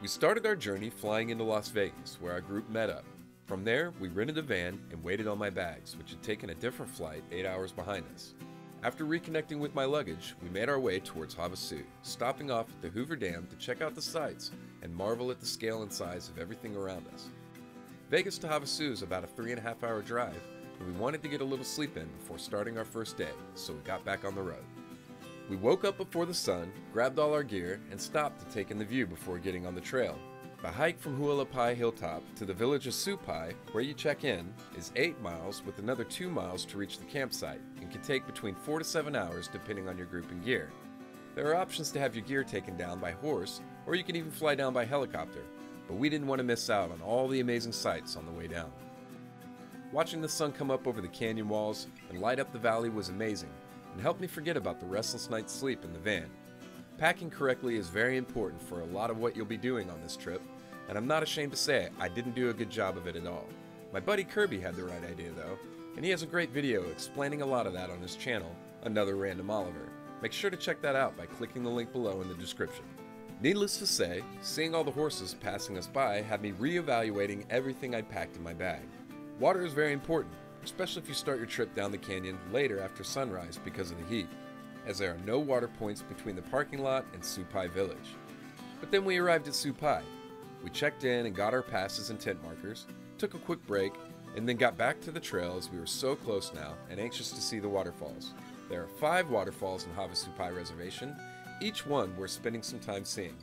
We started our journey flying into Las Vegas, where our group met up. From there, we rented a van and waited on my bags, which had taken a different flight 8 hours behind us. After reconnecting with my luggage, we made our way towards HAVASU, stopping off at the Hoover Dam to check out the sights and marvel at the scale and size of everything around us. Vegas to HAVASU is about a 3.5 hour drive, and we wanted to get a little sleep in before starting our first day, so we got back on the road. We woke up before the sun, grabbed all our gear, and stopped to take in the view before getting on the trail. The hike from HUALAPAI HILLTOP to the village of SUPAI, where you check in, is 8 miles with another 2 miles to reach the campsite, and can take between 4 to 7 hours depending on your group and gear. There are options to have your gear taken down by horse, or you can even fly down by helicopter, but we didn't want to miss out on all the amazing sights on the way down. Watching the sun come up over the canyon walls and light up the valley was amazing, and helped me forget about the restless night's sleep in the van. Packing correctly is very important for a lot of what you'll be doing on this trip, and I'm not ashamed to say I didn't do a good job of it at all. My buddy Kirby had the right idea though, and he has a great video explaining a lot of that on his channel, Another Random Oliver. Make sure to check that out by clicking the link below in the description. Needless to say, seeing all the horses passing us by had me re-evaluating everything I'd packed in my bag. Water is very important, especially if you start your trip down the canyon later after sunrise because of the heat, as there are no water points between the parking lot and SUPAI village. But then we arrived at SUPAI. We checked in and got our passes and tent markers, took a quick break, and then got back to the trail as we were so close now and anxious to see the waterfalls. There are 5 waterfalls in HAVASU Reservation, each one worth spending some time seeing.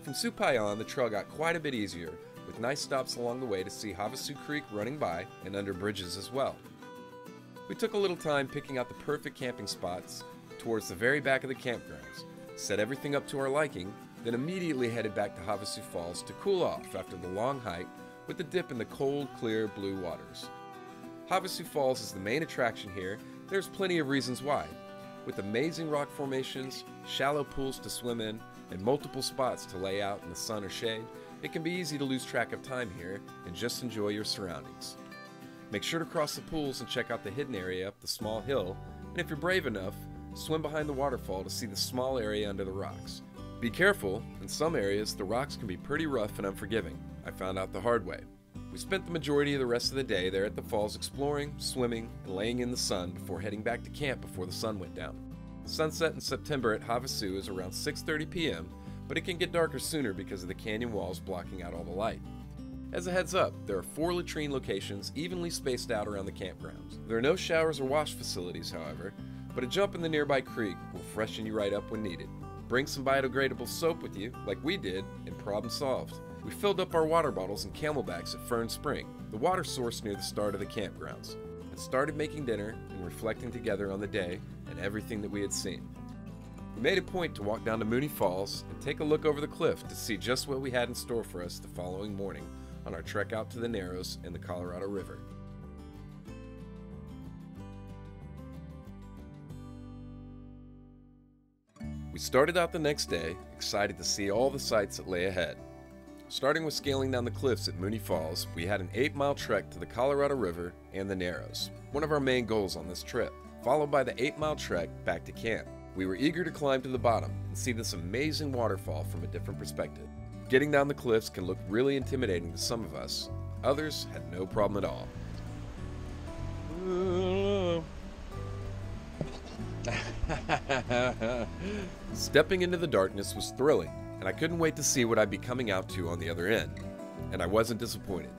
From SUPAI on, the trail got quite a bit easier, with nice stops along the way to see HAVASU Creek running by and under bridges as well. We took a little time picking out the perfect camping spots towards the very back of the campgrounds, set everything up to our liking, then immediately headed back to HAVASU Falls to cool off after the long hike with a dip in the cold, clear blue waters. HAVASU Falls is the main attraction here. There's plenty of reasons why. With amazing rock formations, shallow pools to swim in, and multiple spots to lay out in the sun or shade, it can be easy to lose track of time here and just enjoy your surroundings. Make sure to cross the pools and check out the hidden area up the small hill, and if you're brave enough, swim behind the waterfall to see the small area under the rocks. Be careful, in some areas the rocks can be pretty rough and unforgiving. I found out the hard way. We spent the majority of the rest of the day there at the falls exploring, swimming, and laying in the sun before heading back to camp before the sun went down. Sunset in September at HAVASU is around 6:30 p.m., but it can get darker sooner because of the canyon walls blocking out all the light. As a heads up, there are 4 latrine locations evenly spaced out around the campgrounds. There are no showers or wash facilities, however, but a jump in the nearby creek will freshen you right up when needed. Bring some biodegradable soap with you, like we did, and problem solved. We filled up our water bottles and camelbacks at Fern Spring, the water source near the start of the campgrounds, and started making dinner and reflecting together on the day and everything that we had seen. We made a point to walk down to MOONEY Falls and take a look over the cliff to see just what we had in store for us the following morning on our trek out to the Narrows and the Colorado River. We started out the next day, excited to see all the sights that lay ahead. Starting with scaling down the cliffs at MOONEY Falls, we had an 8-mile trek to the Colorado River and the Narrows, one of our main goals on this trip, followed by the 8-mile trek back to camp. We were eager to climb to the bottom and see this amazing waterfall from a different perspective. Getting down the cliffs can look really intimidating to some of us. Others had no problem at all. Stepping into the darkness was thrilling, and I couldn't wait to see what I'd be coming out to on the other end. And I wasn't disappointed.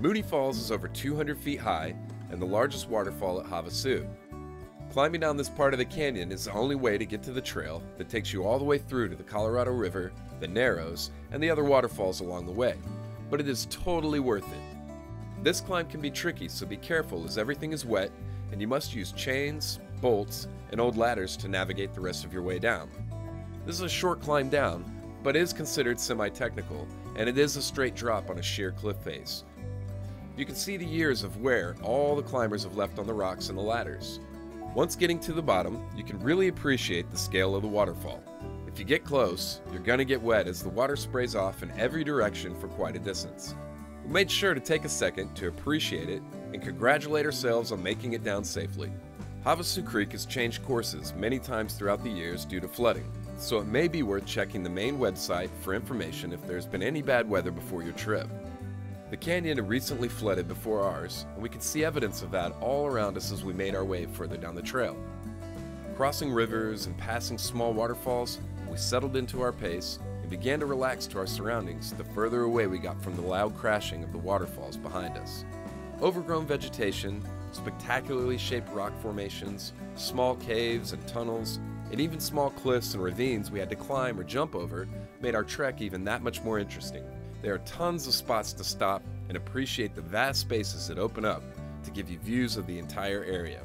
MOONEY Falls is over 200 feet high and the largest waterfall at HAVASU. Climbing down this part of the canyon is the only way to get to the trail that takes you all the way through to the Colorado River, the Narrows, and the other waterfalls along the way, but it is totally worth it. This climb can be tricky, so be careful as everything is wet and you must use chains, bolts, and old ladders to navigate the rest of your way down. This is a short climb down, but is considered semi-technical, and it is a straight drop on a sheer cliff face. You can see the years of wear all the climbers have left on the rocks and the ladders. Once getting to the bottom, you can really appreciate the scale of the waterfall. If you get close, you're gonna get wet as the water sprays off in every direction for quite a distance. We made sure to take a second to appreciate it and congratulate ourselves on making it down safely. HAVASU Creek has changed courses many times throughout the years due to flooding, so it may be worth checking the main website for information if there's been any bad weather before your trip. The canyon had recently flooded before ours, and we could see evidence of that all around us as we made our way further down the trail. Crossing rivers and passing small waterfalls, we settled into our pace and began to relax to our surroundings the further away we got from the loud crashing of the waterfalls behind us. Overgrown vegetation, spectacularly shaped rock formations, small caves and tunnels, and even small cliffs and ravines we had to climb or jump over made our trek even that much more interesting. There are tons of spots to stop and appreciate the vast spaces that open up to give you views of the entire area.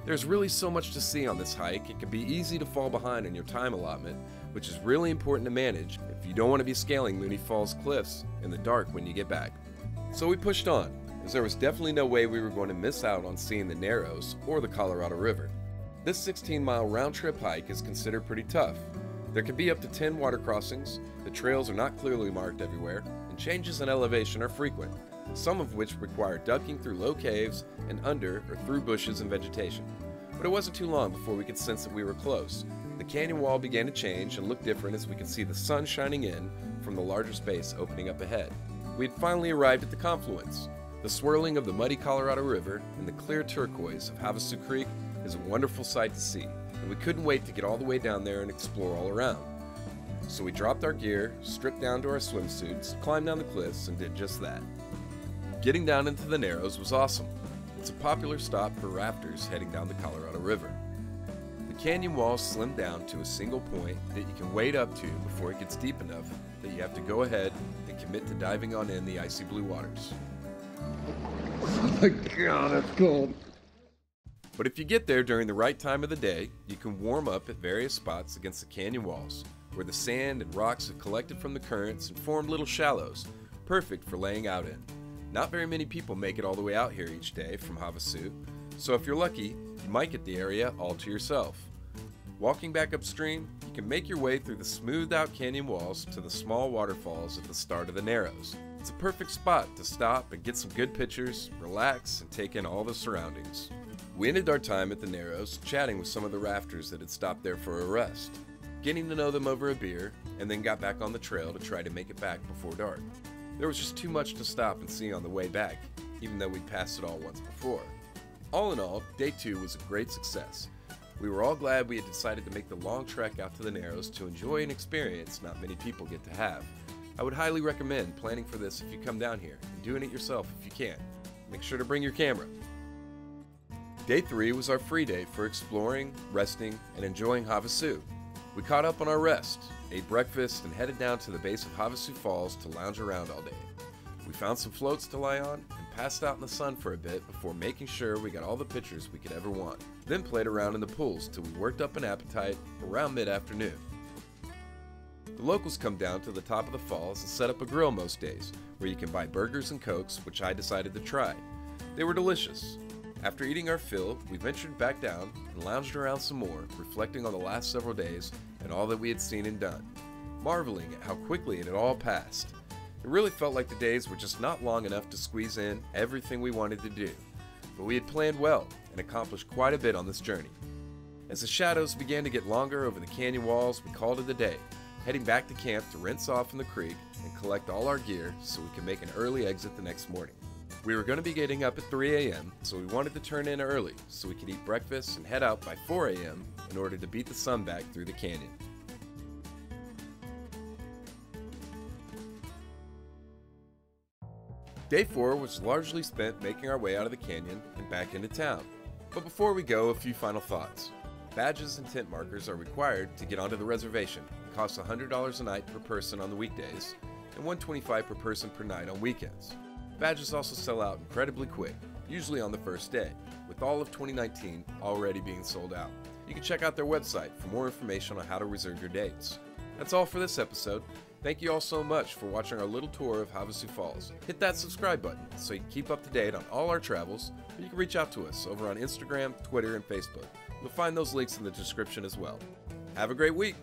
There's really so much to see on this hike, it can be easy to fall behind on your time allotment, which is really important to manage if you don't want to be scaling Mooney Falls cliffs in the dark when you get back. So we pushed on, as there was definitely no way we were going to miss out on seeing the Narrows or the Colorado River. This 16-mile round-trip hike is considered pretty tough. There can be up to 10 water crossings, the trails are not clearly marked everywhere, and changes in elevation are frequent, some of which require ducking through low caves and under or through bushes and vegetation. But it wasn't too long before we could sense that we were close. The canyon wall began to change and look different as we could see the sun shining in from the larger space opening up ahead. We had finally arrived at the confluence. The swirling of the muddy Colorado River and the clear turquoise of HAVASU Creek is a wonderful sight to see, and we couldn't wait to get all the way down there and explore all around. So we dropped our gear, stripped down to our swimsuits, climbed down the cliffs, and did just that. Getting down into the Narrows was awesome. It's a popular stop for rafters heading down the Colorado River. The canyon walls slim down to a single point that you can wade up to before it gets deep enough that you have to go ahead and commit to diving on in the icy blue waters. Oh my god, that's cold. But if you get there during the right time of the day, you can warm up at various spots against the canyon walls, where the sand and rocks have collected from the currents and formed little shallows, perfect for laying out in. Not very many people make it all the way out here each day from HAVASU, so if you're lucky, you might get the area all to yourself. Walking back upstream, you can make your way through the smoothed out canyon walls to the small waterfalls at the start of the Narrows. It's a perfect spot to stop and get some good pictures, relax, and take in all the surroundings. We ended our time at the Narrows chatting with some of the rafters that had stopped there for a rest, getting to know them over a beer, and then got back on the trail to try to make it back before dark. There was just too much to stop and see on the way back, even though we'd passed it all once before. All in all, day 2 was a great success. We were all glad we had decided to make the long trek out to the Narrows to enjoy an experience not many people get to have. I would highly recommend planning for this if you come down here, and doing it yourself if you can. Make sure to bring your camera. Day 3 was our free day for exploring, resting, and enjoying HAVASU. We caught up on our rest, ate breakfast, and headed down to the base of HAVASU Falls to lounge around all day. We found some floats to lie on and passed out in the sun for a bit before making sure we got all the pictures we could ever want. Then played around in the pools till we worked up an appetite around mid-afternoon. The locals come down to the top of the falls and set up a grill most days, where you can buy burgers and cokes, which I decided to try. They were delicious. After eating our fill, we ventured back down and lounged around some more, reflecting on the last several days and all that we had seen and done, marveling at how quickly it had all passed. It really felt like the days were just not long enough to squeeze in everything we wanted to do, but we had planned well and accomplished quite a bit on this journey. As the shadows began to get longer over the canyon walls, we called it a day, heading back to camp to rinse off in the creek and collect all our gear so we could make an early exit the next morning. We were going to be getting up at 3 a.m., so we wanted to turn in early so we could eat breakfast and head out by 4 a.m. in order to beat the sun back through the canyon. Day 4 was largely spent making our way out of the canyon and back into town. But before we go, a few final thoughts. Badges and tent markers are required to get onto the reservation. It costs $100 a night per person on the weekdays and $125 per person per night on weekends. Badges also sell out incredibly quick, usually on the first day, with all of 2019 already being sold out. You can check out their website for more information on how to reserve your dates. That's all for this episode. Thank you all so much for watching our little tour of HAVASU Falls. Hit that subscribe button so you can keep up to date on all our travels, or you can reach out to us over on Instagram, Twitter, and Facebook. You'll find those links in the description as well. Have a great week!